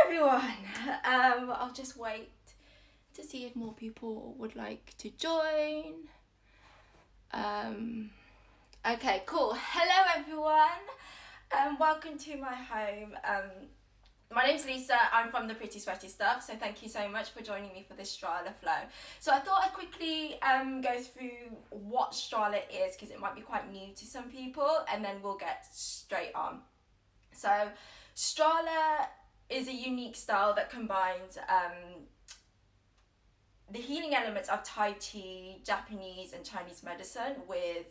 everyone. I'll just wait to see if more people would like to join. Okay, cool. Hello everyone. Welcome to my home. My name's Lisa. I'm from the Pretty Sweaty Stuff, so thank you so much for joining me for this Strala flow. So I thought I'd quickly go through what Strala is, because it might be quite new to some people, and then we'll get straight on. So Strala is a unique style that combines the healing elements of Tai Chi, Japanese and Chinese medicine with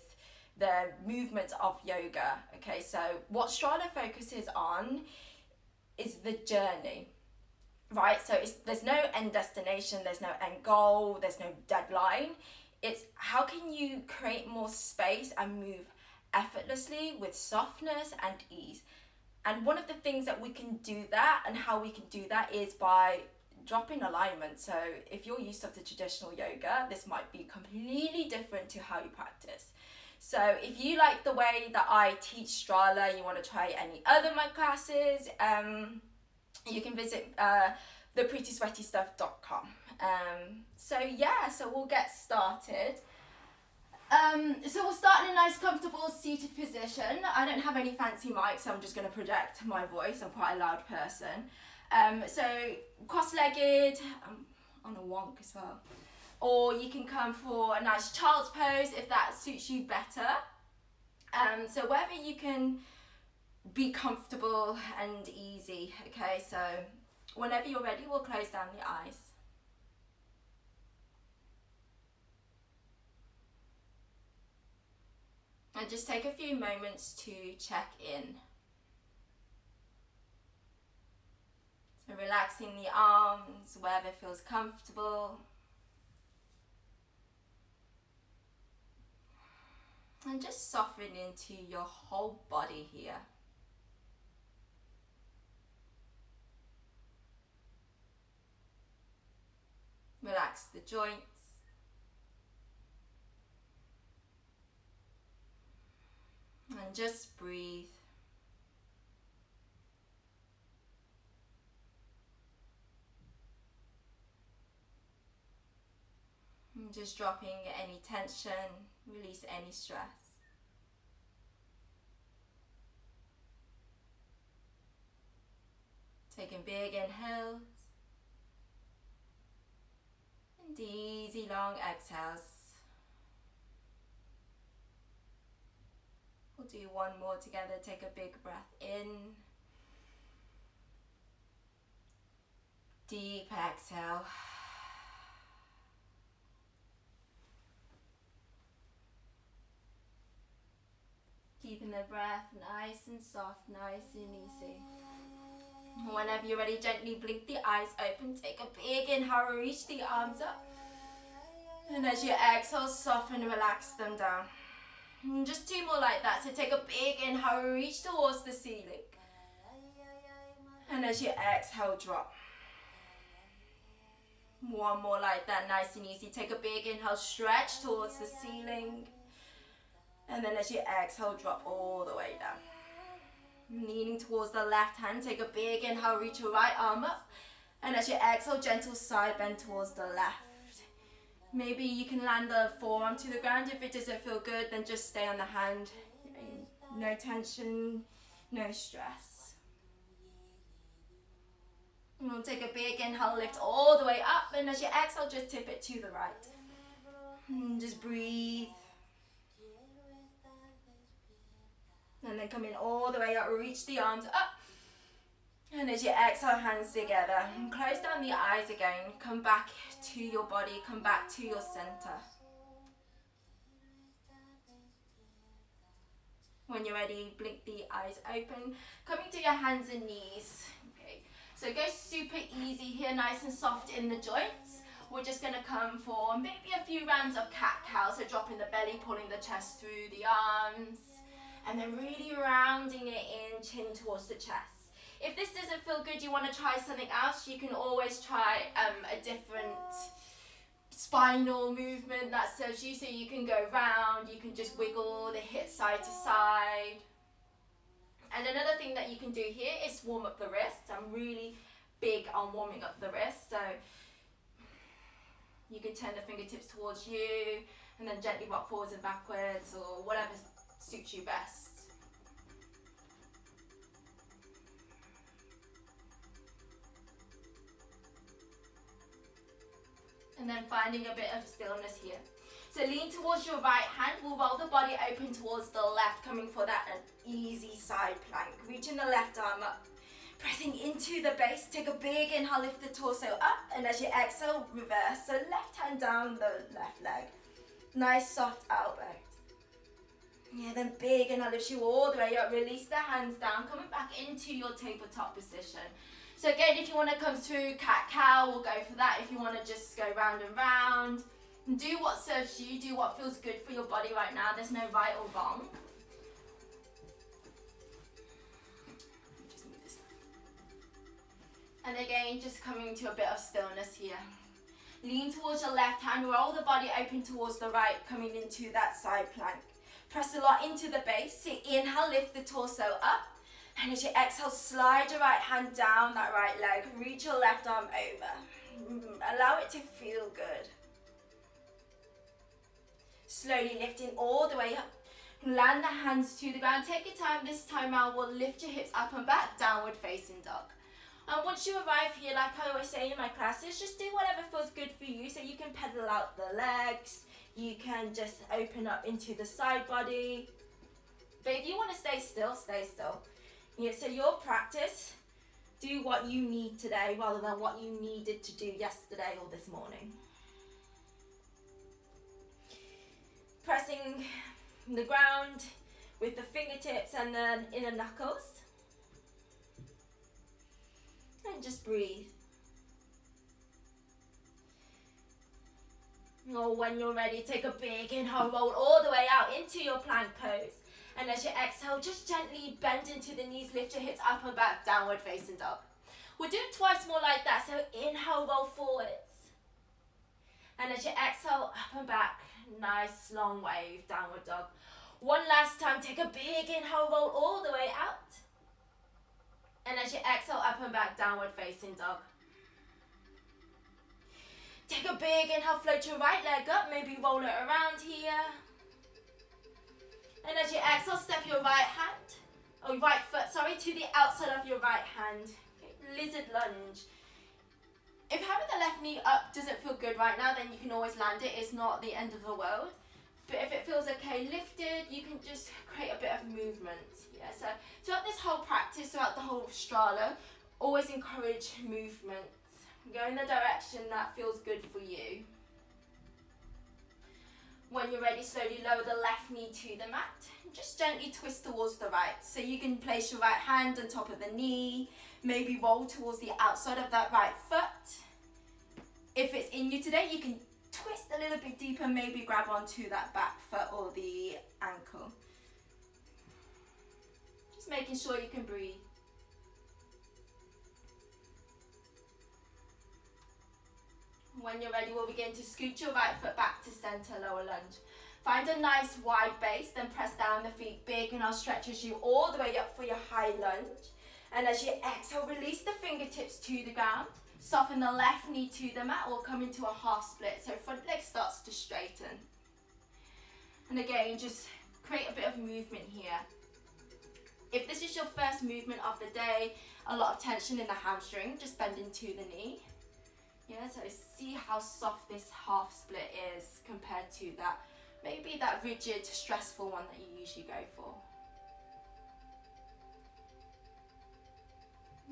the movements of yoga. Okay, so what Strala focuses on is the journey, right? So there's no end destination, there's no end goal, there's no deadline. It's how can you create more space and move effortlessly with softness and ease. And one of the things that we can do that, and how we can do that, is by dropping alignment. So if you're used to the traditional yoga, this might be completely different to how you practice. So if you like the way that I teach Strala, you want to try any other of my classes, you can visit theprettysweatystuff.com. So we'll get started. So we'll start in a nice comfortable seated position. I don't have any fancy mics, so I'm just going to project my voice. I'm quite a loud person. So cross-legged, on a wonk as well. Or you can come for a nice child's pose if that suits you better. So wherever you can be comfortable and easy. Okay, so whenever you're ready, we'll close down the eyes. And just take a few moments to check in. So relaxing the arms wherever feels comfortable. And just soften into your whole body here. Relax the joints. And just breathe. And just dropping any tension, release any stress. Taking big inhales and easy long exhales. We'll do one more together. Take a big breath in. Deep exhale. Keeping the breath nice and soft, nice and easy. Whenever you're ready, gently blink the eyes open. Take a big inhale, reach the arms up. And as you exhale, soften and relax them down. And just two more like that. So take a big inhale, reach towards the ceiling. And as you exhale, drop. One more like that, nice and easy. Take a big inhale, stretch towards the ceiling. And then as you exhale, drop all the way down. Leaning towards the left hand, take a big inhale, reach your right arm up. And as you exhale, gentle side bend towards the left. Maybe you can land the forearm to the ground. If it doesn't feel good, then just stay on the hand. No tension, no stress. And we'll take a big inhale, lift all the way up. And as you exhale, just tip it to the right. And just breathe. And then come in all the way up, reach the arms up. And as you exhale, hands together. And close down the eyes again. Come back to your body, come back to your center. When you're ready, blink the eyes open. Coming to your hands and knees. Okay. So go super easy here, nice and soft in the joints. We're just gonna come for maybe a few rounds of cat-cow. So dropping the belly, pulling the chest through the arms. And then really rounding it in, chin towards the chest. If this doesn't feel good, you want to try something else, you can always try a different spinal movement that serves you. So you can go round, you can just wiggle the hips side to side. And another thing that you can do here is warm up the wrists. I'm really big on warming up the wrist. So you can turn the fingertips towards you and then gently rock forwards and backwards, or whatever suits you best. And then finding a bit of stillness here. So lean towards your right hand. We'll roll the body open towards the left, coming for that easy side plank. Reaching the left arm up. Pressing into the base. Take a big inhale, lift the torso up. And as you exhale, reverse. So left hand down the left leg. Nice soft elbow. Yeah, then big inhale lifts you all the way up. Release the hands down. Coming back into your tabletop position. So again, if you want to come through cat-cow, we'll go for that. If you want to just go round and round, do what serves you, do what feels good for your body right now. There's no right or wrong. Just move this. And again, just coming to a bit of stillness here. Lean towards your left hand, roll the body open towards the right, coming into that side plank. Press a lot into the base. So inhale, lift the torso up. And as you exhale, slide your right hand down that right leg. Reach your left arm over. Allow it to feel good. Slowly lifting all the way up. Land the hands to the ground. Take your time. This time around, we'll lift your hips up and back. Downward facing dog. And once you arrive here, like I always say in my classes, just do whatever feels good for you. So you can pedal out the legs. You can just open up into the side body. But if you want to stay still, stay still. Yeah, so your practice, do what you need today rather than what you needed to do yesterday or this morning. Pressing the ground with the fingertips and then inner knuckles. And just breathe. Or when you're ready, take a big inhale, roll all the way out into your plank pose. And as you exhale, just gently bend into the knees, lift your hips up and back, downward facing dog. We'll do it twice more like that. So inhale, roll forwards. And as you exhale, up and back, nice long wave, downward dog. One last time, take a big inhale, roll all the way out. And as you exhale, up and back, downward facing dog. Take a big inhale, float your right leg up, maybe roll it around here. And as you exhale, step your right foot to the outside of your right hand. Okay, lizard lunge. If having the left knee up doesn't feel good right now, then you can always land it. It's not the end of the world. But if it feels okay lifted, you can just create a bit of movement. Yeah, so throughout this whole practice, throughout the whole Strala, always encourage movement. Go in the direction that feels good for you. When you're ready, slowly lower the left knee to the mat. Just gently twist towards the right. So you can place your right hand on top of the knee. Maybe roll towards the outside of that right foot. If it's in you today, you can twist a little bit deeper. Maybe grab onto that back foot or the ankle. Just making sure you can breathe. When you're ready, we'll begin to scoot your right foot back to center, lower lunge. Find a nice wide base, then press down the feet big, and I'll stretch you all the way up for your high lunge. And as you exhale, release the fingertips to the ground. Soften the left knee to the mat or come into a half split. So front leg starts to straighten. And again, just create a bit of movement here. If this is your first movement of the day, a lot of tension in the hamstring, just bend into the knee. Yeah, so see how soft this half split is compared to that, maybe that rigid, stressful one that you usually go for.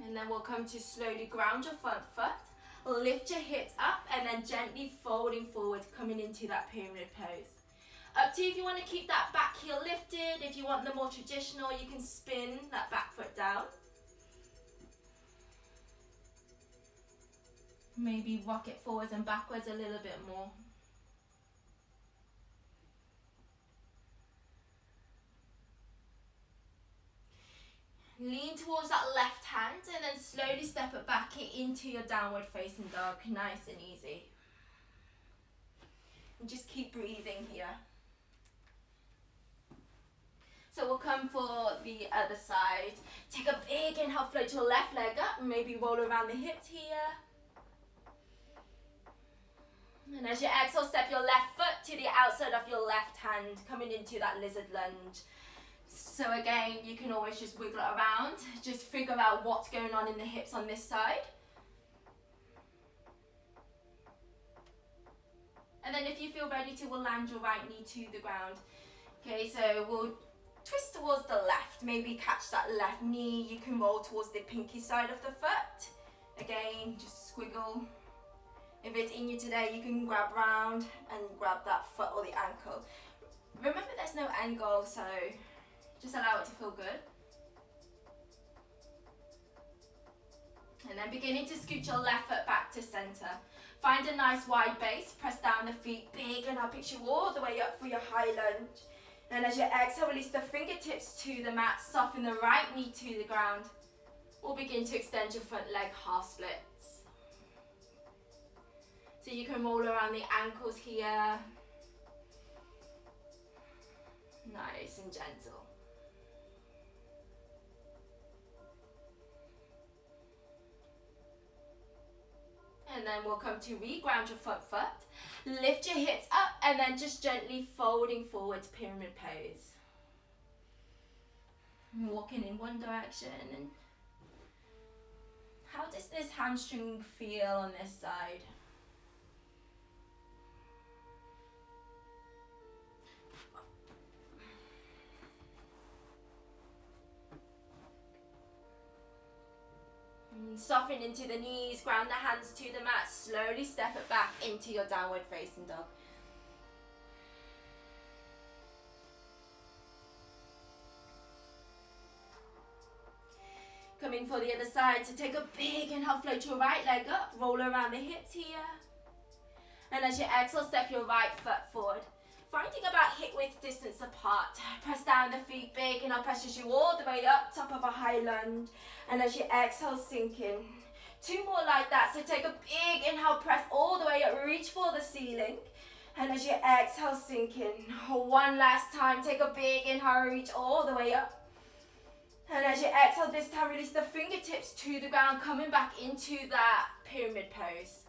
And then we'll come to slowly ground your front foot, lift your hips up, and then gently folding forward, coming into that pyramid pose. Up to you if you want to keep that back heel lifted. If you want the more traditional, you can spin that back foot down. Maybe rock it forwards and backwards a little bit more. Lean towards that left hand and then slowly step it back into your downward facing dog. Nice and easy. And just keep breathing here. So we'll come for the other side. Take a big inhale, float your left leg up, maybe roll around the hips here. And as you exhale, step your left foot to the outside of your left hand, coming into that lizard lunge. So again, you can always just wiggle it around, just figure out what's going on in the hips on this side. And then if you feel ready to, we'll land your right knee to the ground. Okay, so we'll twist towards the left, maybe catch that left knee. You can roll towards the pinky side of the foot. Again, just squiggle. If it's in you today, you can grab round and grab that foot or the ankle. Remember, there's no end goal, so just allow it to feel good. And then beginning to scoot your left foot back to center. Find a nice wide base, press down the feet big, and I'll pitch you all the way up for your high lunge. And as you exhale, release the fingertips to the mat, soften the right knee to the ground. Or begin to extend your front leg half splits. So you can roll around the ankles here. Nice and gentle. And then we'll come to reground your front foot. Lift your hips up and then just gently folding forward to pyramid pose. Walking in one direction. And how does this hamstring feel on this side? Soften into the knees, ground the hands to the mat, slowly step it back into your downward facing dog. Coming for the other side, so take a big inhale, float your right leg up, roll around the hips here. And as you exhale, step your right foot forward. Finding about hip width distance apart. Press down the feet big and I'll press you all the way up, top of a high lunge. And as you exhale, sink in. 2 more like that. So take a big inhale, press all the way up, reach for the ceiling. And as you exhale, sink in. 1 last time, take a big inhale, reach all the way up. And as you exhale, this time release the fingertips to the ground, coming back into that pyramid pose.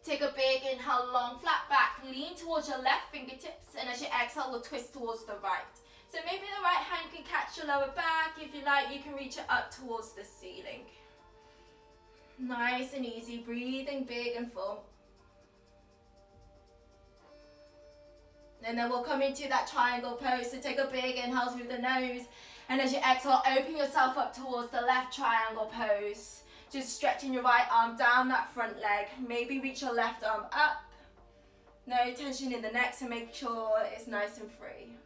Take a big inhale, long flat back, lean towards your left fingertips, and as you exhale, we'll twist towards the right. So maybe the right hand can catch your lower back. If you like, you can reach it up towards the ceiling. Nice and easy, breathing big and full. And then we'll come into that triangle pose. So take a big inhale through the nose, and as you exhale, open yourself up towards the left triangle pose. Just stretching your right arm down that front leg. Maybe reach your left arm up. No tension in the neck, so make sure it's nice and free.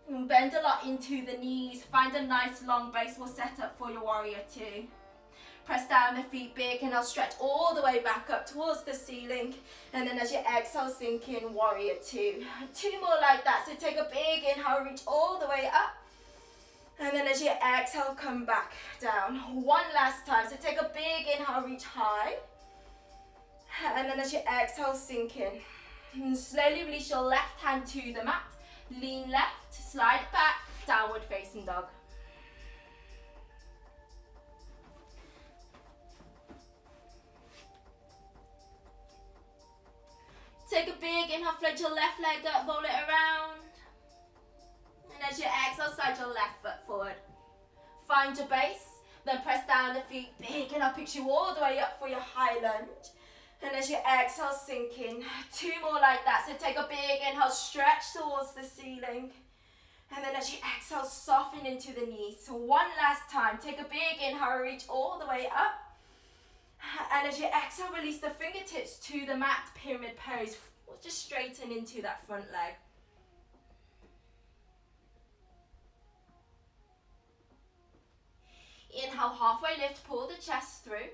And bend a lot into the knees. Find a nice long base. We'll set up for your warrior 2. Press down the feet big and I'll stretch all the way back up towards the ceiling. And then as you exhale, sink in, warrior 2. 2 more like that. So take a big inhale, reach all the way up. And then as you exhale, come back down. 1 last time. So take a big inhale, reach high. And then as you exhale, sink in. And slowly release your left hand to the mat. Lean left, slide it back, downward facing dog. Take a big inhale, float your left leg up, roll it around. And as you exhale, slide your left foot forward. Find your base, then press down the feet big, and I'll pick you all the way up for your high lunge. And as you exhale, sink in. 2 more like that. So take a big inhale, stretch towards the ceiling. And then as you exhale, soften into the knees. So 1 last time. Take a big inhale, reach all the way up. And as you exhale, release the fingertips to the mat, pyramid pose. We'll just straighten into that front leg. Inhale, halfway lift, pull the chest through.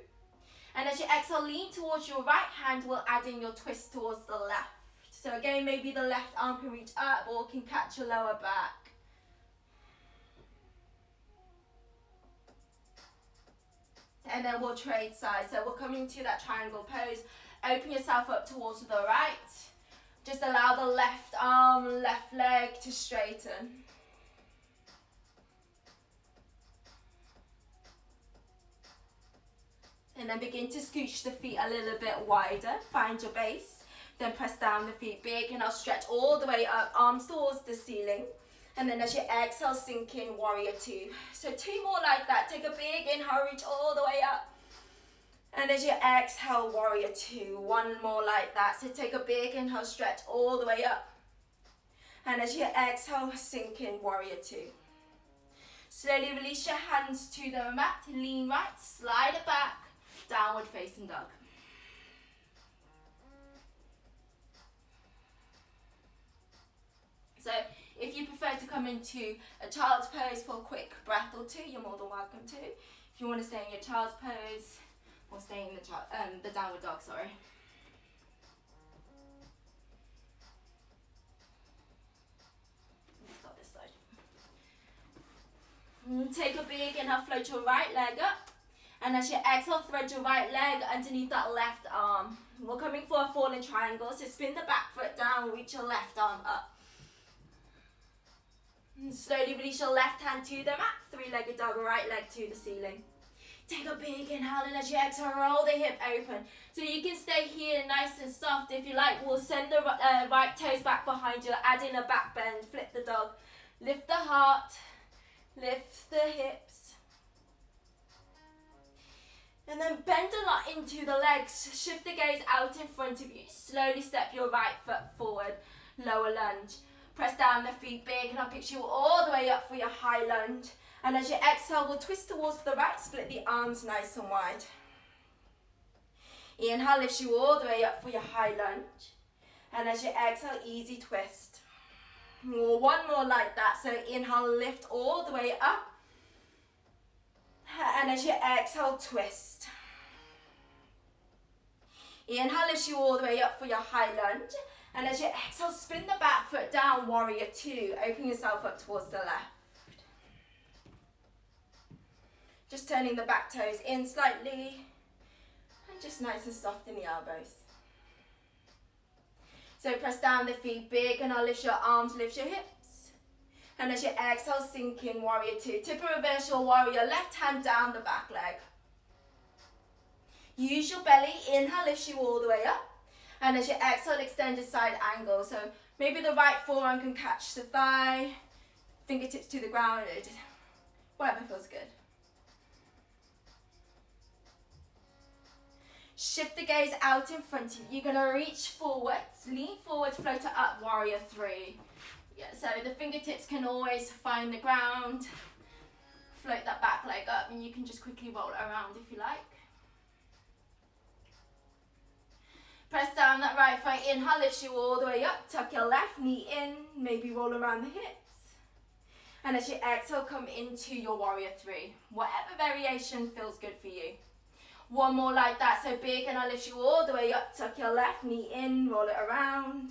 And as you exhale, lean towards your right hand, we'll add in your twist towards the left. So again, maybe the left arm can reach up or can catch your lower back. And then we'll trade sides. So we're coming to that triangle pose. Open yourself up towards the right. Just allow the left arm, left leg to straighten. And then begin to scooch the feet a little bit wider. Find your base. Then press down the feet big, and I'll stretch all the way up, arms towards the ceiling. And then as you exhale, sink in warrior two. So 2 more like that. Take a big inhale, reach all the way up. And as you exhale, warrior two. 1 more like that. So take a big inhale, stretch all the way up. And as you exhale, sink in warrior two. Slowly release your hands to the mat. Lean right, slide it back. Downward facing dog. So if you prefer to come into a child's pose for a quick breath or two, you're more than welcome to. If you want to stay in your child's pose, or stay in the downward dog, sorry. Let's start this side. Take a big inhale, float your right leg up. And as you exhale, thread your right leg underneath that left arm. We're coming for a falling triangle, so spin the back foot down, reach your left arm up. And slowly release your left hand to the mat, 3-legged dog, right leg to the ceiling. Take a big inhale, and as you exhale, roll the hip open. So you can stay here nice and soft if you like. We'll send the right toes back behind you, add in a back bend, flip the dog. Lift the heart, lift the hips. And then bend a lot into the legs. Shift the gaze out in front of you. Slowly step your right foot forward, lower lunge. Press down the feet big, and I'll pitch you all the way up for your high lunge. And as you exhale, we'll twist towards the right, split the arms nice and wide. Inhale, lifts you all the way up for your high lunge. And as you exhale, easy twist. 1 more like that. So inhale, lift all the way up. And as you exhale, twist. Inhale, lifts you all the way up for your high lunge. And as you exhale, spin the back foot down, warrior two. Open yourself up towards the left. Just turning the back toes in slightly. And just nice and soft in the elbows. So press down the feet big, and I'll lift your arms, lift your hips. And as you exhale, sink in warrior two. Tip and reverse your warrior, left hand down the back leg. Use your belly, inhale, lifts you all the way up. And as you exhale, extend your side angle. So maybe the right forearm can catch the thigh, fingertips to the ground, whatever feels good. Shift the gaze out in front of you. You're gonna reach forwards, lean forwards, float it up, warrior three. Yeah, so the fingertips can always find the ground. Float that back leg up, and you can just quickly roll it around if you like. Press down that right foot, inhale, lifts you all the way up. Tuck your left knee in, maybe roll around the hips. And as you exhale, come into your warrior three. Whatever variation feels good for you. 1 more like that, so big, and I'll lift you all the way up. Tuck your left knee in, roll it around.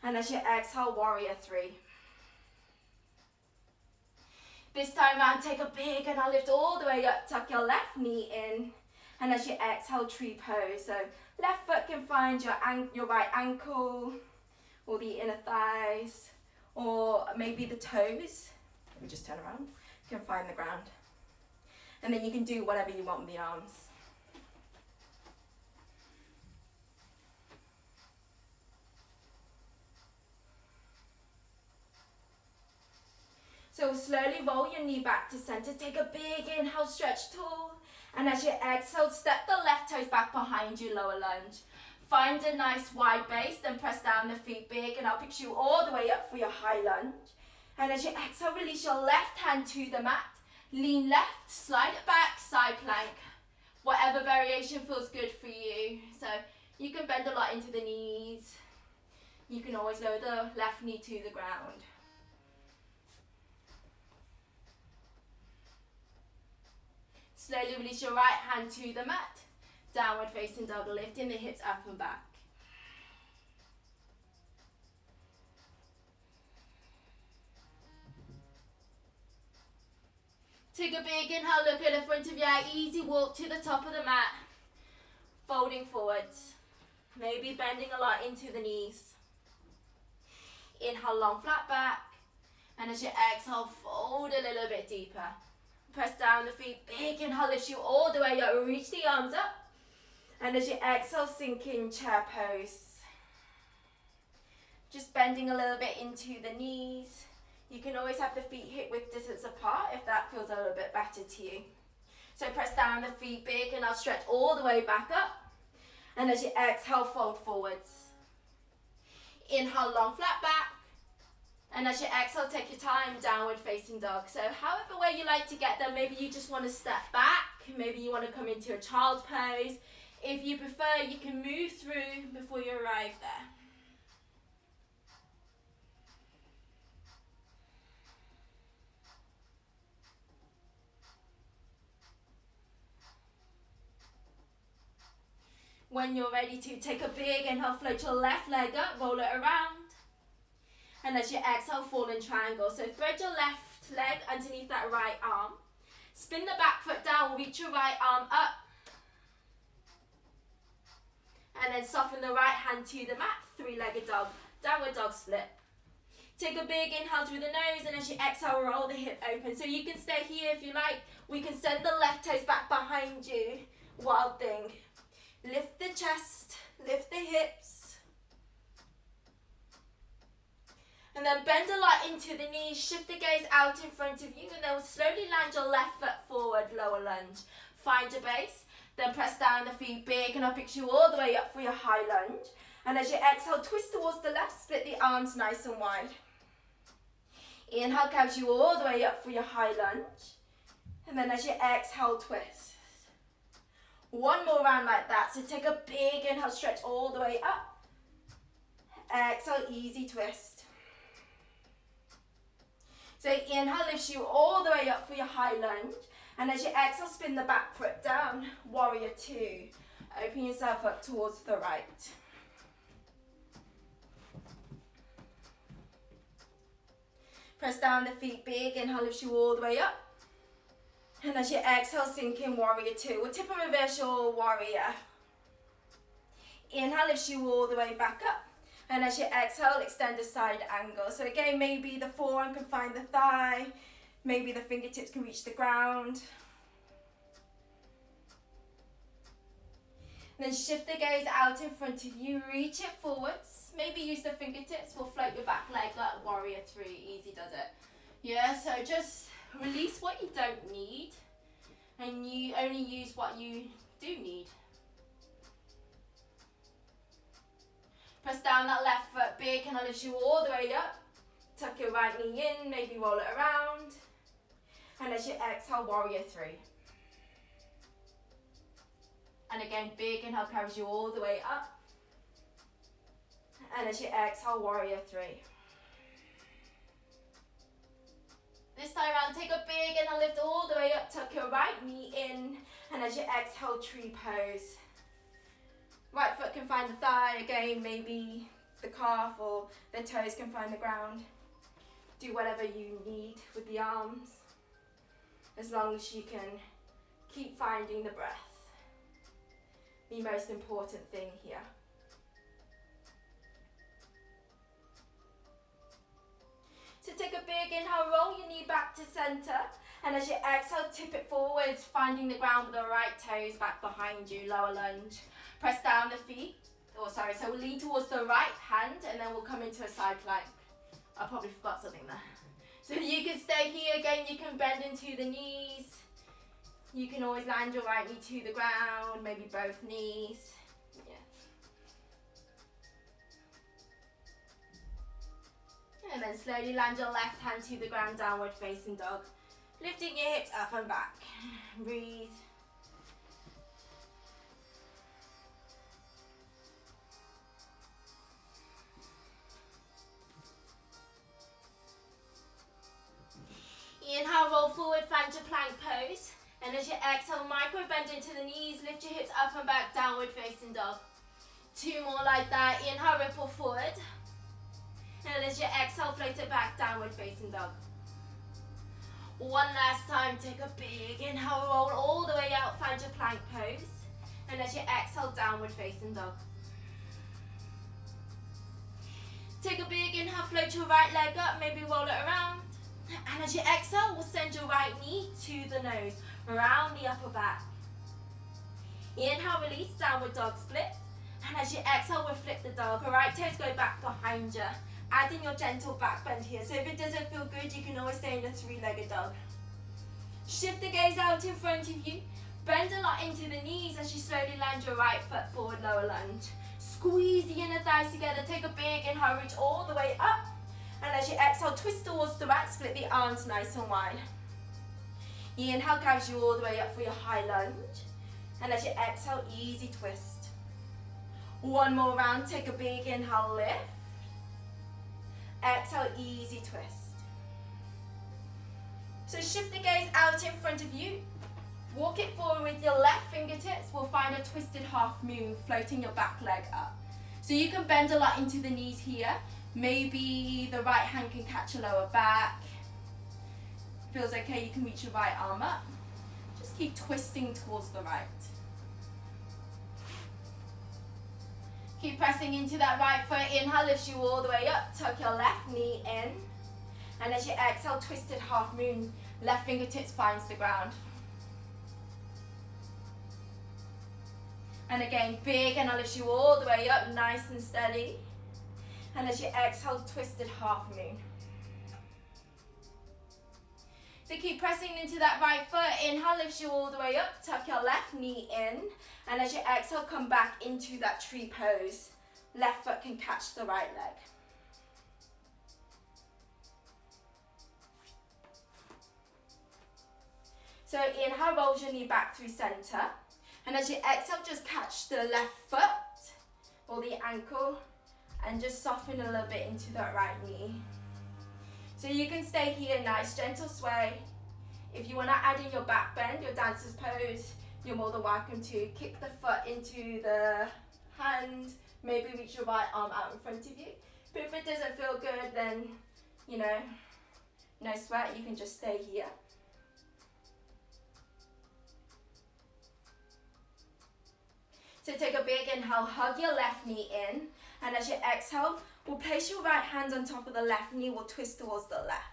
And as you exhale, warrior three. This time around, take a big, and I'll lift all the way up. Tuck your left knee in. And as you exhale, tree pose. So left foot can find your right ankle, or the inner thighs, or maybe the toes. Let me just turn around. You can find the ground. And then you can do whatever you want with the arms. So slowly roll your knee back to center. Take a big inhale, stretch tall. And as you exhale, step the left toes back behind you, lower lunge. Find a nice wide base, then press down the feet big, and I'll pitch you all the way up for your high lunge. And as you exhale, release your left hand to the mat. Lean left, slide it back, side plank. Whatever variation feels good for you. So you can bend a lot into the knees. You can always lower the left knee to the ground. Slowly release your right hand to the mat. Downward facing dog, lifting the hips up and back. Take a big inhale, look at the front of your eye, easy walk to the top of the mat. Folding forwards. Maybe bending a lot into the knees. Inhale, long flat back. And as you exhale, fold a little bit deeper. Press down the feet, big inhale, lift you all the way up, reach the arms up. And as you exhale, sink in chair pose. Just bending a little bit into the knees. You can always have the feet hip width distance apart if that feels a little bit better to you. So press down the feet big and I'll stretch all the way back up. And as you exhale, fold forwards. Inhale, long flat back. And as you exhale, take your time, downward facing dog. So however way you like to get there, maybe you just want to step back. Maybe you want to come into a child's pose. If you prefer, you can move through before you arrive there. When you're ready to, take a big inhale, float your left leg up, roll it around. And as you exhale, fall in triangle. So thread your left leg underneath that right arm. Spin the back foot down, reach your right arm up. And then soften the right hand to the mat, three-legged dog, downward dog split. Take a big inhale through the nose, and as you exhale, roll the hip open. So you can stay here if you like. We can send the left toes back behind you. Wild thing. Lift the chest, lift the hips. And then bend a lot into the knees, shift the gaze out in front of you, and then slowly land your left foot forward, lower lunge. Find your base, then press down the feet big, and I'll pick you all the way up for your high lunge. And as you exhale, twist towards the left, split the arms nice and wide. Inhale carries you all the way up for your high lunge. And then as you exhale, twist. One more round like that. So take a big inhale, stretch all the way up. Exhale, easy twist. So inhale lifts you all the way up for your high lunge. And as you exhale, spin the back foot down. Warrior two. Open yourself up towards the right. Press down the feet big. Inhale lifts you all the way up. And as you exhale, sink in warrior two. We'll tip and reverse your warrior. Inhale lifts you all the way back up. And as you exhale, extend a side angle. So again, maybe the forearm can find the thigh. Maybe the fingertips can reach the ground. And then shift the gaze out in front of you. Reach it forwards. Maybe use the fingertips. We'll float your back leg like warrior three. Easy does it. Yeah, so just release what you don't need, and you only use what you do need. Press down that left foot big, and I'll lift you all the way up. Tuck your right knee in, maybe roll it around. And as you exhale, warrior three. And again, big inhale carries you all the way up. And as you exhale, warrior three. This time around, take a big inhale, lift all the way up, tuck your right knee in, and as you exhale, tree pose. Right foot can find the thigh, again, maybe the calf or the toes can find the ground. Do whatever you need with the arms, as long as you can keep finding the breath. The most important thing here. So take a big inhale, roll your knee back to center, and as you exhale, tip it forwards, finding the ground with the right toes back behind you, lower lunge. Press down the feet, so we'll lean towards the right hand, and then we'll come into a side plank. I probably forgot something there. So you can stay here again, you can bend into the knees. You can always land your right knee to the ground, maybe both knees. And then slowly land your left hand to the ground, downward facing dog. Lifting your hips up and back. Breathe. Inhale, roll forward, find your plank pose. And as you exhale, micro bend into the knees, lift your hips up and back, downward facing dog. Two more like that. Inhale, ripple forward. And as you exhale, float it back, downward facing dog. One last time, take a big inhale, roll all the way out, find your plank pose. And as you exhale, downward facing dog. Take a big inhale, float your right leg up, maybe roll it around. And as you exhale, we'll send your right knee to the nose, around the upper back. Inhale, release, downward dog split. And as you exhale, we'll flip the dog. All right, toes go back behind you. Add in your gentle back bend here. So if it doesn't feel good, you can always stay in a three-legged dog. Shift the gaze out in front of you. Bend a lot into the knees as you slowly land your right foot forward, lower lunge. Squeeze the inner thighs together. Take a big inhale, reach all the way up. And as you exhale, twist towards the right, split the arms nice and wide. Inhale carries you all the way up for your high lunge. And as you exhale, easy twist. One more round, take a big inhale, lift. Exhale, easy twist. So shift the gaze out in front of you. Walk it forward with your left fingertips. We'll find a twisted half moon, floating your back leg up. So you can bend a lot into the knees here. Maybe the right hand can catch your lower back. Feels okay, you can reach your right arm up. Just keep twisting towards the right. Keep pressing into that right foot. Inhale, lifts you all the way up. Tuck your left knee in. And as you exhale, twisted half moon. Left fingertips finds the ground. And again, big inhale, lifts you all the way up, nice and steady. And as you exhale, twisted half moon. So keep pressing into that right foot. Inhale, lifts you all the way up. Tuck your left knee in. And as you exhale, come back into that tree pose. Left foot can catch the right leg. So inhale, rolls your knee back through center. And as you exhale, just catch the left foot or the ankle and just soften a little bit into that right knee. So you can stay here, nice gentle sway. If you want to add in your back bend, your dancer's pose, you're more than welcome to. Kick the foot into the hand, maybe reach your right arm out in front of you. But if it doesn't feel good, then, you know, no sweat, you can just stay here. So take a big inhale, hug your left knee in, and as you exhale, we'll place your right hand on top of the left knee, we'll twist towards the left.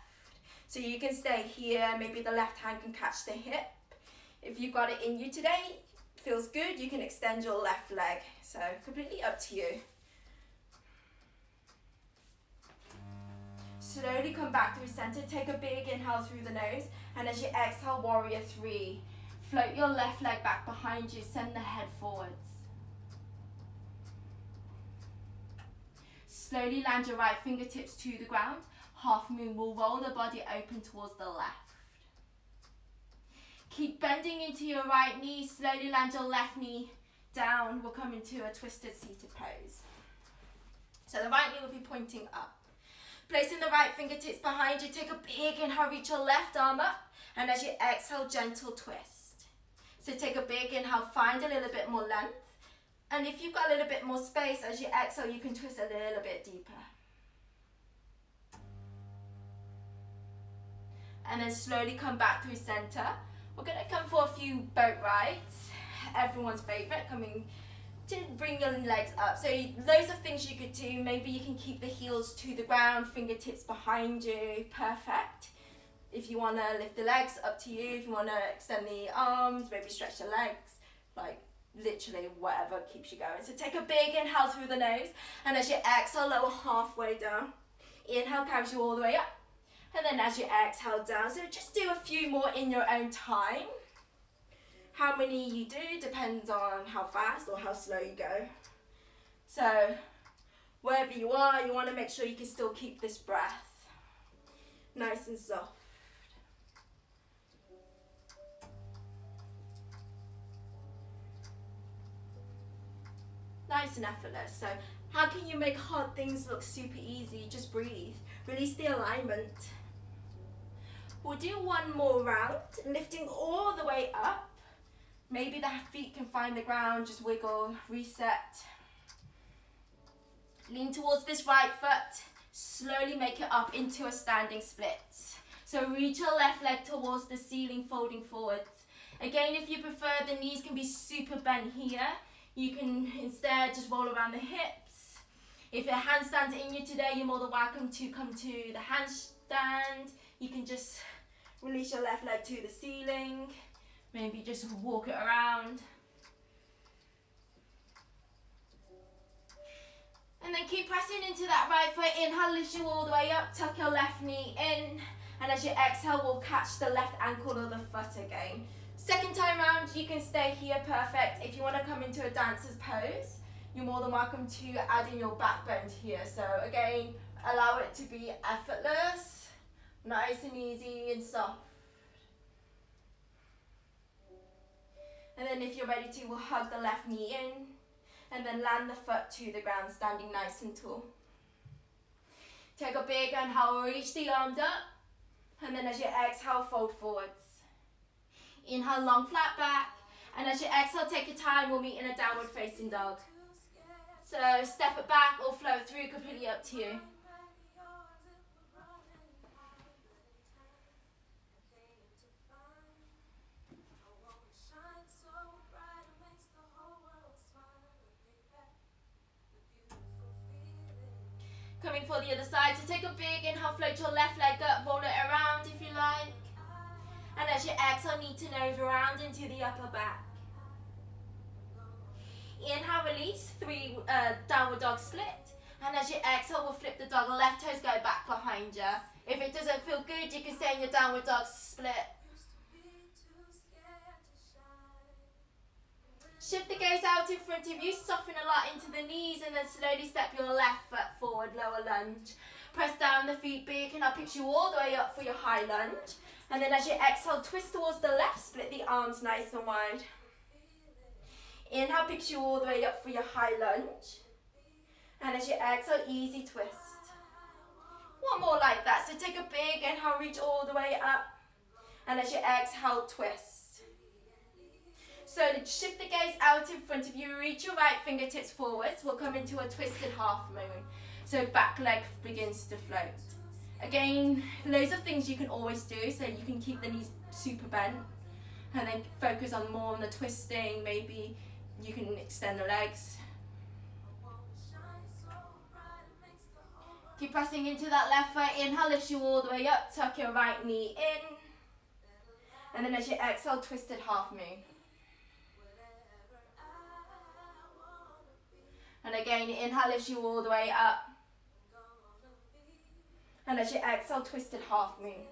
So you can stay here, maybe the left hand can catch the hip. If you've got it in you today, feels good, you can extend your left leg. So completely up to you. Slowly come back through center, take a big inhale through the nose, and as you exhale, warrior three. Float your left leg back behind you, send the head forwards. Slowly land your right fingertips to the ground. Half moon, will roll the body open towards the left. Keep bending into your right knee. Slowly land your left knee down. We'll come into a twisted seated pose. So the right knee will be pointing up. Placing the right fingertips behind you, take a big inhale, reach your left arm up. And as you exhale, gentle twist. So take a big inhale, find a little bit more length. And if you've got a little bit more space, as you exhale, you can twist a little bit deeper. And then slowly come back through center. We're gonna come for a few boat rides. Everyone's favorite, coming to bring your legs up. So loads of things you could do. Maybe you can keep the heels to the ground, fingertips behind you, perfect. If you wanna lift the legs, up to you. If you wanna extend the arms, maybe stretch the legs, like literally whatever keeps you going. So take a big inhale through the nose, and as you exhale, lower halfway down. Inhale carries you all the way up. And then as you exhale down, so just do a few more in your own time. How many you do depends on how fast or how slow you go. So wherever you are, you want to make sure you can still keep this breath nice and soft. Nice and effortless. So how can you make hard things look super easy? Just breathe. Release the alignment. We'll do one more round, lifting all the way up. Maybe the feet can find the ground, just wiggle, reset. Lean towards this right foot. Slowly make it up into a standing split. So reach your left leg towards the ceiling, folding forwards. Again, if you prefer, the knees can be super bent here. You can instead just roll around the hips. If your handstand's in you today, you're more than welcome to come to the handstand. You can just release your left leg to the ceiling. Maybe just walk it around. And then keep pressing into that right foot. Inhale, lift you all the way up. Tuck your left knee in. And as you exhale, we'll catch the left ankle or the foot again. Second time round, you can stay here, perfect. If you want to come into a dancer's pose, you're more than welcome to add in your back bend here. So again, allow it to be effortless, nice and easy and soft. And then if you're ready to, we'll hug the left knee in and then land the foot to the ground, standing nice and tall. Take a big inhale, reach the arms up. And then as you exhale, fold forwards. Inhale, long flat back. And as you exhale, take your time, we'll meet in a downward facing dog. So step it back or flow through, completely up to you. Coming for the other side, so take a big inhale, float your left leg up, roll it around if you like. And as you exhale, knee to nose round into the upper back. Inhale, release, downward dog split. And as you exhale, we'll flip the dog, left toes go back behind you. If it doesn't feel good, you can stay in your downward dog split. Shift the gaze out in front of you, soften a lot into the knees and then slowly step your left foot forward, lower lunge. Press down the feet big and I'll pitch you all the way up for your high lunge. And then as you exhale, twist towards the left, split the arms nice and wide. Inhale, pitch you all the way up for your high lunge. And as you exhale, easy twist. One more like that. So take a big inhale, reach all the way up. And as you exhale, twist. So shift the gaze out in front of you, reach your right fingertips forwards. We'll come into a twisted half moon. So back leg begins to float. Again, loads of things you can always do, so you can keep the knees super bent and then focus on more on the twisting. Maybe you can extend the legs. Keep pressing into that left foot. Inhale, lift you all the way up, tuck your right knee in. And then as you exhale, twisted half moon. And again, inhale, lifts you all the way up. And as you exhale, twisted half moon.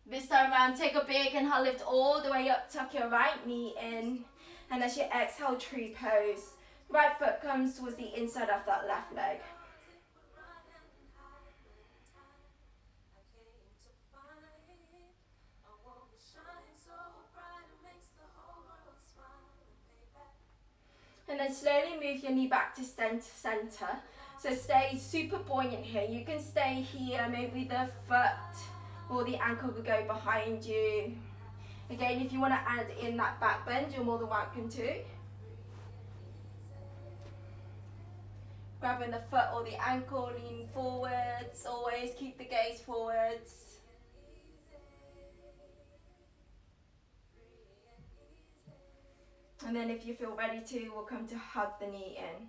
This time around, take a big inhale, lift all the way up, tuck your right knee in. And as you exhale, tree pose. Right foot comes towards the inside of that left leg. And then slowly move your knee back to center. So stay super buoyant here. You can stay here, maybe the foot or the ankle will go behind you. Again, if you want to add in that back bend, you're more than welcome to. Grabbing the foot or the ankle, leaning forwards. Always keep the gaze forwards. And then if you feel ready to, we'll come to hug the knee in.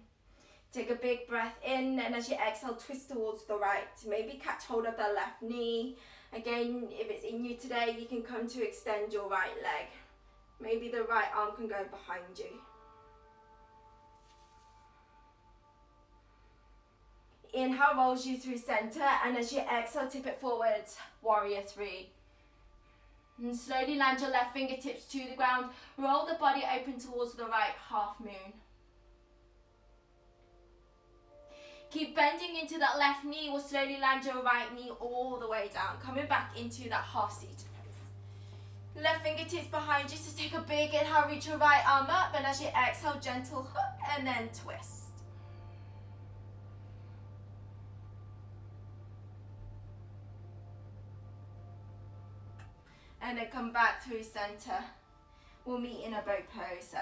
Take a big breath in, and as you exhale, twist towards the right. Maybe catch hold of the left knee. Again, if it's in you today, you can come to extend your right leg. Maybe the right arm can go behind you. Inhale rolls you through center, and as you exhale, tip it forwards, warrior three. And slowly land your left fingertips to the ground. Roll the body open towards the right half moon. Keep bending into that left knee. We'll slowly land your right knee all the way down. Coming back into that half seated pose. Left fingertips behind you. So take a big inhale, reach your right arm up. And as you exhale, gentle hook and then twist. And then come back through center. We'll meet in a boat pose. So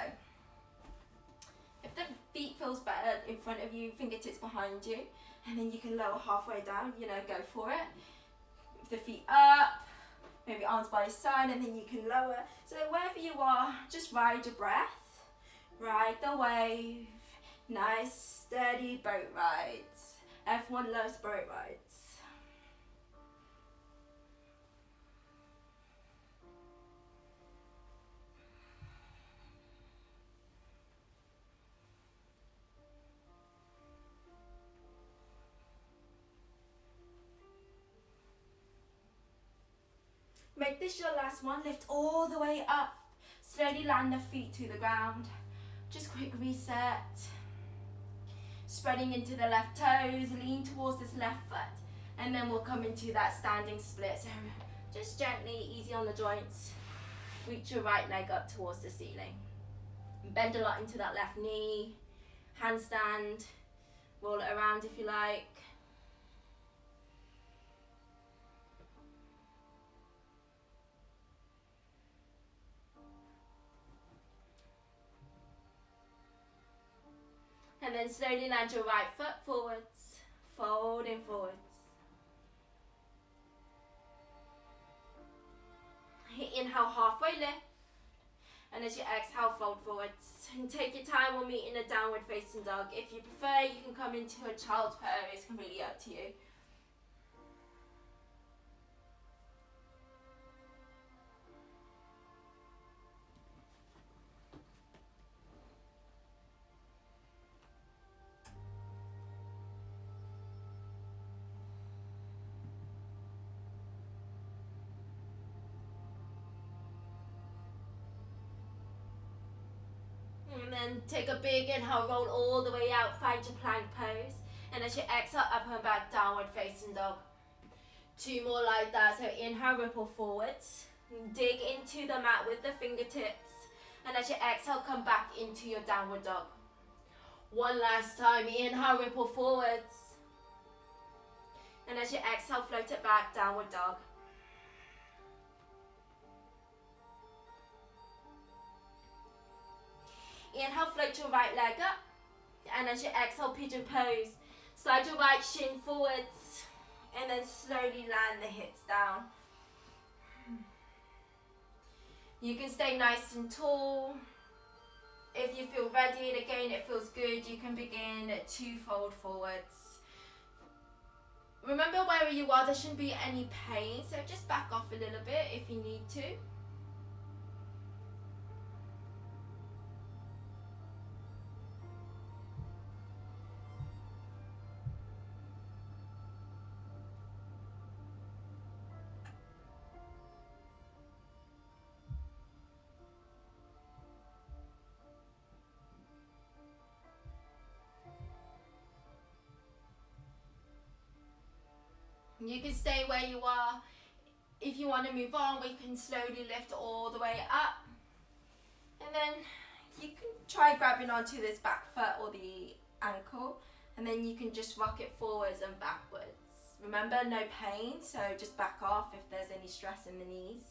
if the feet feels better in front of you, fingertips behind you, And then you can lower halfway down, you know, go for it. With the feet up, maybe arms by your side, and then you can lower. So wherever you are, just ride your breath, ride the wave. Nice, steady boat rides. Everyone loves boat rides. Make this your last one. Lift all the way up. Slowly land the feet to the ground. Just quick reset. Spreading into the left toes. Lean towards this left foot. And then we'll come into that standing split. So just gently, easy on the joints. Reach your right leg up towards the ceiling. Bend a lot into that left knee. Handstand. Roll it around if you like. And then slowly land your right foot forwards, folding forwards. Inhale, halfway lift. And as you exhale, fold forwards. And take your time, we'll meet in a downward facing dog. If you prefer, you can come into a child's pose, it's completely up to you. And then take a big inhale, roll all the way out, find your plank pose. And as you exhale, up and back, downward facing dog. 2 more like that. So inhale, ripple forwards. Dig into the mat with the fingertips. And as you exhale, come back into your downward dog. One last time, inhale, ripple forwards. And as you exhale, float it back, downward dog. Inhale, float your right leg up. And as you exhale, pigeon pose. Slide your right shin forwards. And then slowly land the hips down. You can stay nice and tall. If you feel ready, and again it feels good, you can begin to fold forwards. Remember where you are, there shouldn't be any pain, so just back off a little bit if you need to. You can stay where you are. If you want to move on, we can slowly lift all the way up. And then you can try grabbing onto this back foot or the ankle. And then you can just rock it forwards and backwards. Remember, no pain, so just back off if there's any stress in the knees.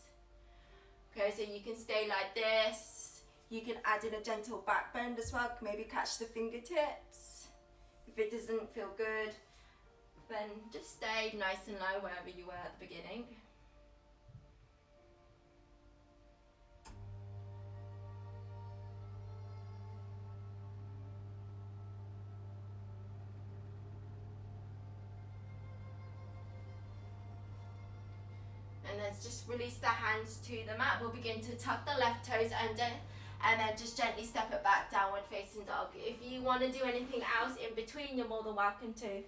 Okay, so you can stay like this. You can add in a gentle back bend as well. Maybe catch the fingertips. If it doesn't feel good, then just stay nice and low wherever you were at the beginning. And let's just release the hands to the mat. We'll begin to tuck the left toes under and then just gently step it back, downward facing dog. If you want to do anything else in between, you're more than welcome to.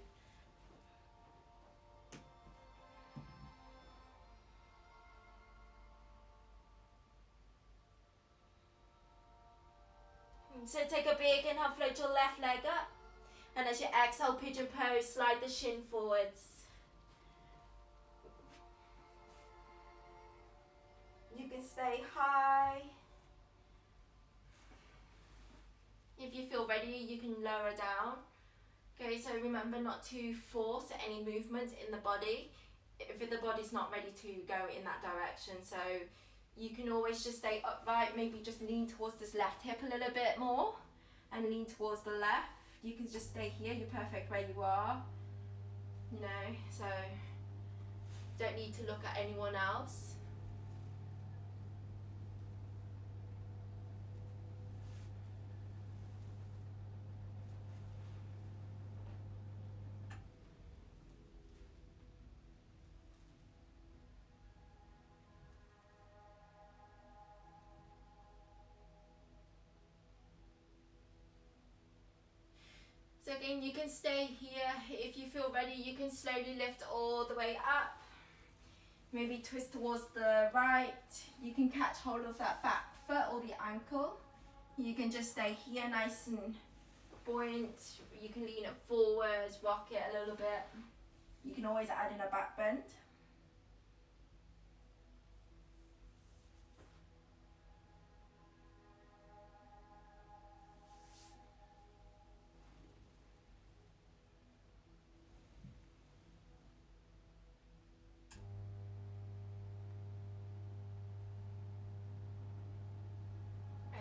So take a big inhale, float your left leg up. And as you exhale, pigeon pose, slide the shin forwards. You can stay high. If you feel ready, you can lower down. Okay, so remember not to force any movements in the body if the body's not ready to go in that direction. So you can always just stay upright, maybe just lean towards this left hip a little bit more and lean towards the left. You can just stay here, you're perfect where you are. you know, so don't need to look at anyone else. So again, you can stay here. If you feel ready, you can slowly lift all the way up. Maybe twist towards the right. You can catch hold of that back foot or the ankle. You can just stay here nice and buoyant. You can lean it forwards, rock it a little bit. You can always add in a back bend.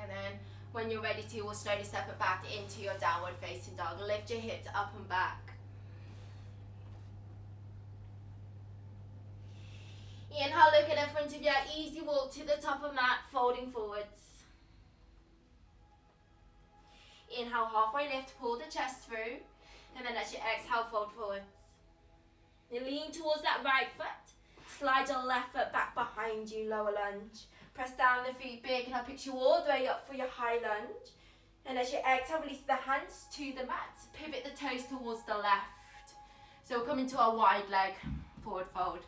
And then when you're ready to, we'll slowly step it back into your downward facing dog. Lift your hips up and back. Inhale, look at the front of you. Easy walk to the top of mat, folding forwards. Inhale, halfway lift, pull the chest through. And then as you exhale, fold forwards. You lean towards that right foot. Slide your left foot back behind you, lower lunge. Press down the feet big, and I'll pitch you all the way up for your high lunge. And as you exhale, release the hands to the mat. Pivot the toes towards the left. So we'll come into a wide leg, forward fold.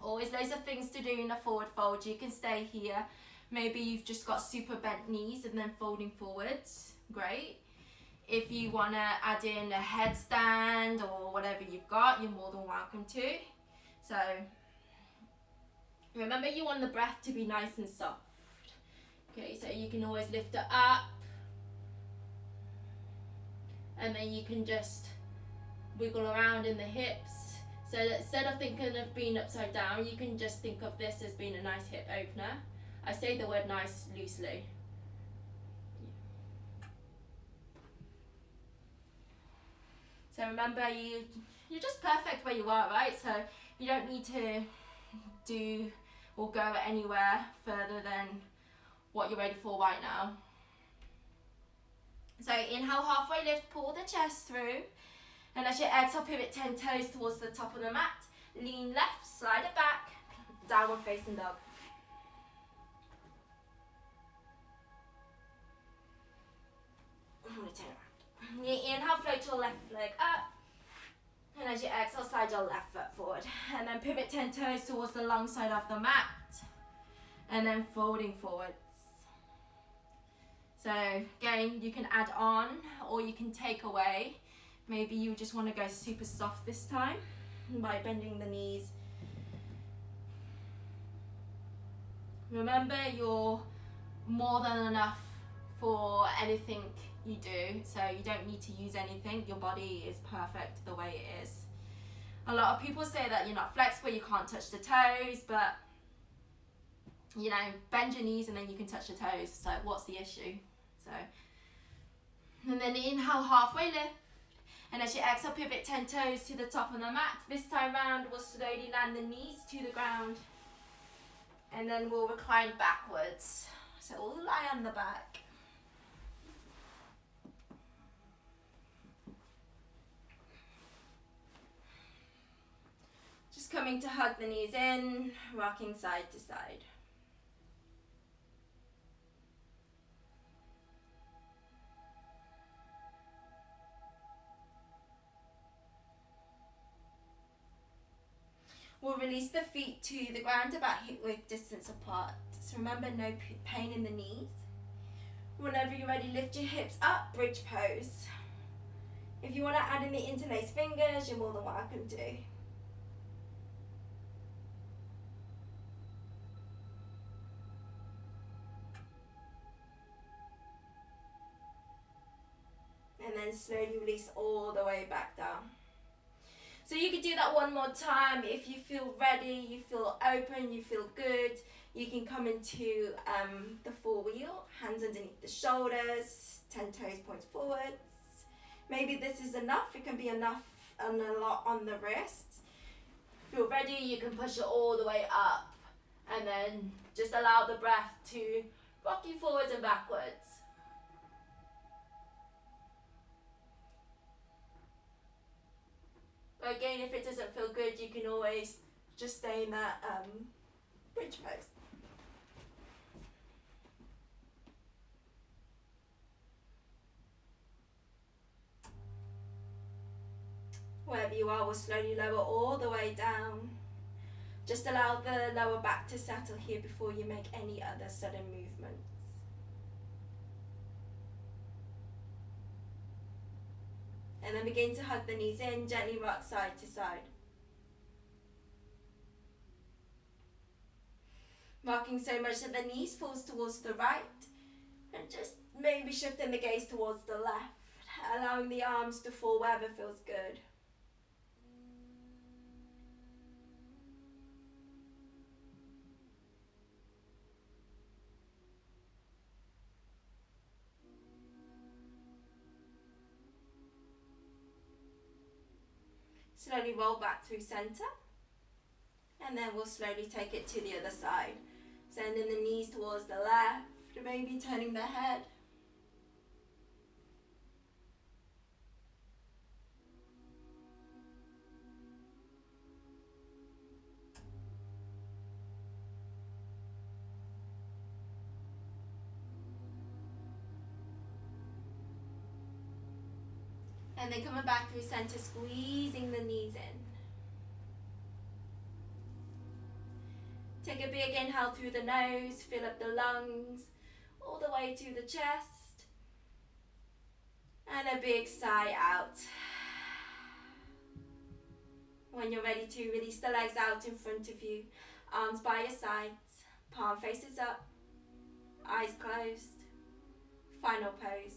Always loads of things to do in a forward fold. You can stay here. Maybe you've just got super bent knees and then folding forwards. Great. If you want to add in a headstand or whatever you've got, you're more than welcome to. So remember, you want the breath to be nice and soft. Okay, so you can always lift it up. And then you can just wiggle around in the hips. So instead of thinking of being upside down, you can just think of this as being a nice hip opener. I say the word nice loosely. So remember, you're just perfect where you are, right? So you don't need to do or go anywhere further than what you're ready for right now. So inhale, halfway lift, pull the chest through. And as you exhale, pivot 10 toes towards the top of the mat. Lean left, slide it back, downward facing dog. I'm going to turn around. You inhale, float your left leg up. And as you exhale, slide your left foot forward. And then pivot 10 toes towards the long side of the mat. And then folding forwards. So again, you can add on or you can take away. Maybe you just want to go super soft this time by bending the knees. Remember, you're more than enough for anything you do, so you don't need to use anything. Your body is perfect the way it is. A lot of people say that you're not flexible, you can't touch the toes, but you know, bend your knees and then you can touch the toes. So what's the issue? So, and then inhale, halfway lift. And as you exhale, pivot 10 toes to the top of the mat. This time round, we'll slowly land the knees to the ground. And then we'll recline backwards. So we'll lie on the back. Just coming to hug the knees in, rocking side to side. We'll release the feet to the ground about hip-width distance apart. So remember, no pain in the knees. Whenever you're ready, lift your hips up, bridge pose. If you want to add in the interlaced fingers, you're more than welcome to. And then slowly release all the way back down. So you can do that one more time. If you feel ready, you feel open, you feel good, you can come into the full wheel, hands underneath the shoulders, 10 toes points forwards. Maybe this is enough. It can be enough and a lot on the wrists. If you're ready, you can push it all the way up, and then just allow the breath to rock you forwards and backwards. But again, if it doesn't feel good, you can always just stay in that bridge pose. Wherever you are, we'll slowly lower all the way down. Just allow the lower back to settle here before you make any other sudden movements. And then begin to hug the knees in, gently rock side to side. Rocking so much that the knees falls towards the right, and just maybe shifting the gaze towards the left, allowing the arms to fall wherever feels good. Slowly roll back through center, and then we'll slowly take it to the other side. Sending the knees towards the left, maybe turning the head. And then coming back through center, squeezing the knees in. Take a big inhale through the nose, fill up the lungs, all the way to the chest. And a big sigh out. When you're ready to, release the legs out in front of you, arms by your sides, palm faces up, eyes closed. Final pose.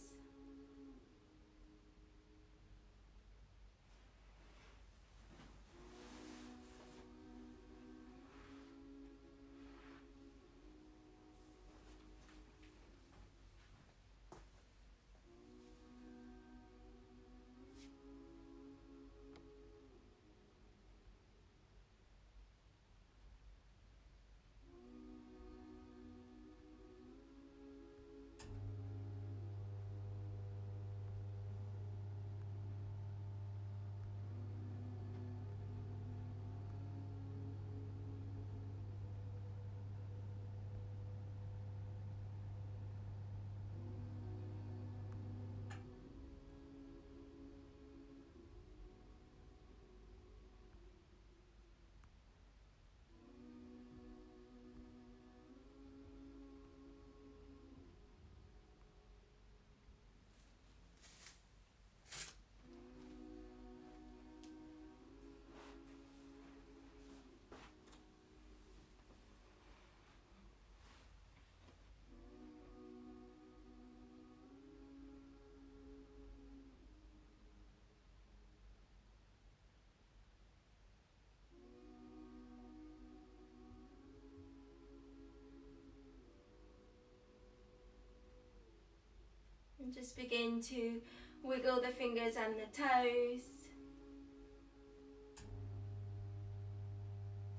And just begin to wiggle the fingers and the toes.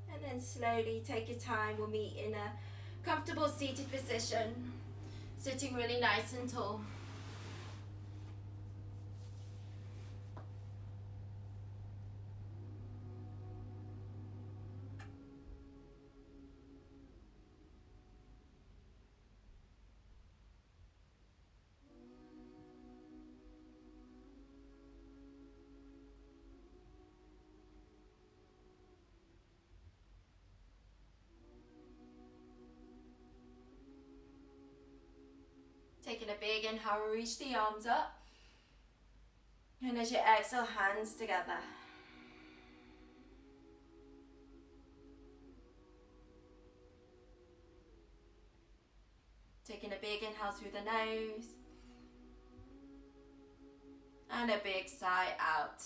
And then slowly take your time. We'll meet in a comfortable seated position, sitting really nice and tall. Taking a big inhale, reach the arms up. And as you exhale, hands together. Taking a big inhale through the nose. And a big sigh out.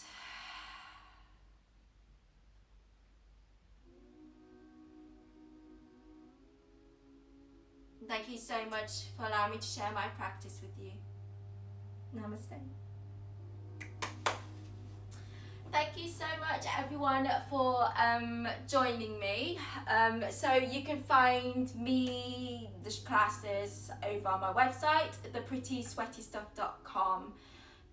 Thank you so much for allowing me to share my practice with you. Namaste. Thank you so much everyone for joining me. So you can find me, the classes, over on my website, theprettysweatystuff.com.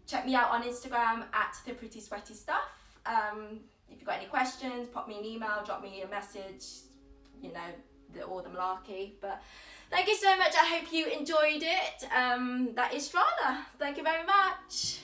Check me out on Instagram at theprettysweatystuff. If you've got any questions, pop me an email, drop me a message, you know, all the malarkey. But thank you so much. I hope you enjoyed it. That is Strala. Thank you very much.